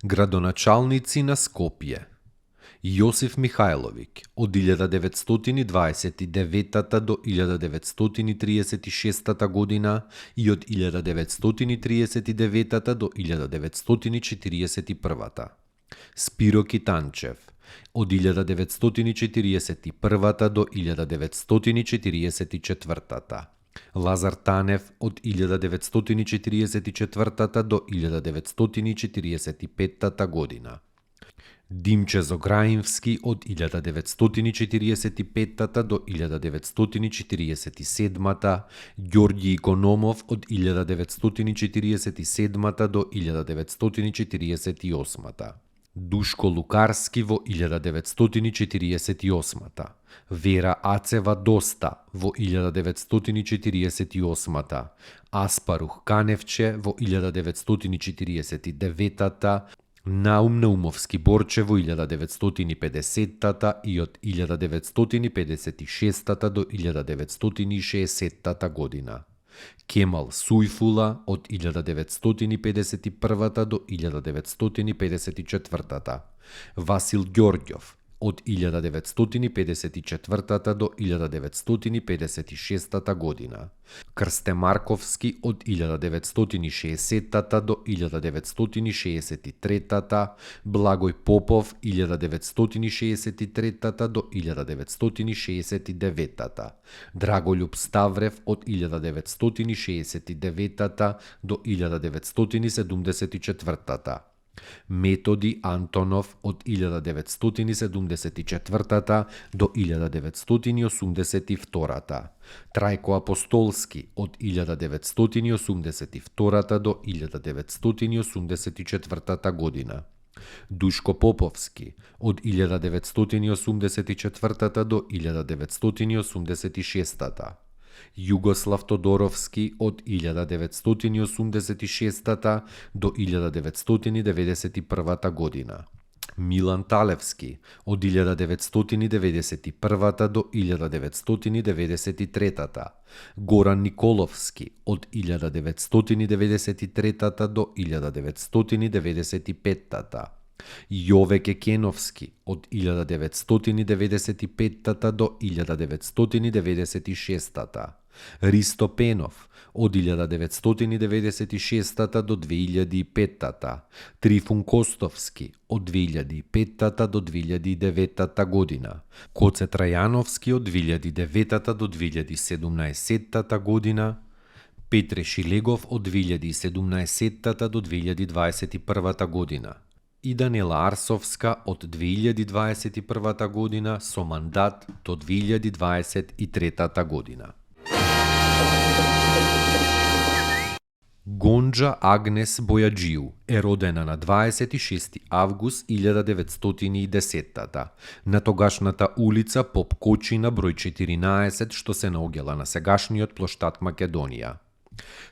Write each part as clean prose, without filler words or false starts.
Градоначалници на Скопје. Јосиф Михајловиќ од 1929 до 1936 година и од 1939 до 1941. Спиро Китанчев од 1941 до 1944. Лазар Танев од 1944 до 1945 година. Димче Зограевски од 1945 до 1947, Ѓорѓи Икономов од 1947 до 1948, Душко Лукарски во 1948, Вера Ацева Доста во 1948, Аспарух Каневче во 1949, Наум Наумовски Борче во 1950 и од 1956 до 1960 година. Кемал Сујфула од 1951 до 1954. Васил Ѓорѓов од 1954 до 1956 година. Крсте Марковски од 1960 до 1963, Благој Попов 1963 до 1969, Драголюб Ставрев од 1969 до 1974, Методи Антонов од 1974 до 1982, Трајко Апостолски од 1982 до 1984 година, Душко Поповски од 1984 до 1986, Југослав Тодоровски од 1986 до 1991 година, Милан Талевски од 1991 до 1993, Горан Николовски од 1993 до 1995, Јове Кекеновски од 1995 до 1996, Ристо Пенов од 1996 до 2005, Трифун Костовски од 2005 до 2009 година, Коце Трајановски од 2009 до 2017 година, Петре Шилегов од 2017 до 2021 година и Данела Арсовска од 2021 година со мандат до 2023 година. Гонџа Агнес Бојаджију е родена на 26 август 1910 на тогашната улица Поп Кочина број 14, што се наоѓала на сегашниот плоштад Македонија.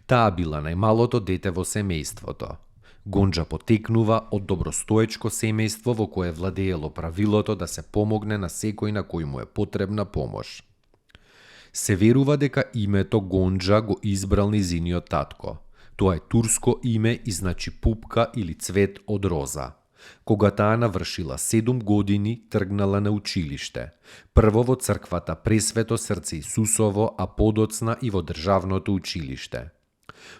Таа била најмалото дете во семејството. Гонџа потекнува од добростоечко семејство во кое владеело правилото да се помогне на секој на кој му е потребна помош. Се верува дека името Гонџа го избрал низиниот татко. Тоа е турско име и значи пупка или цвет од роза. Кога таа навршила 7 години, тргнала на училиште. Прво во црквата Пресвето срце Исусово, а подоцна и во државното училиште.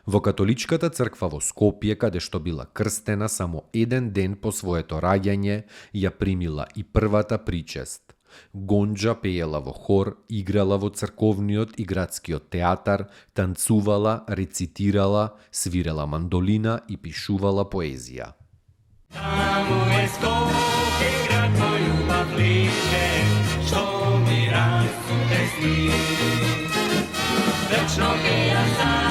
Во католичката црква во Скопје, каде што била крстена само еден ден по своето раѓање, ја примила и првата причест. Гонџа пеела во хор, играла во црковниот и градскиот театар, танцувала, рецитирала, свирела мандолина и пишувала поезија. Таму е Скопје, град мој убав лише, што ми расу тесни. Вечно ќе ја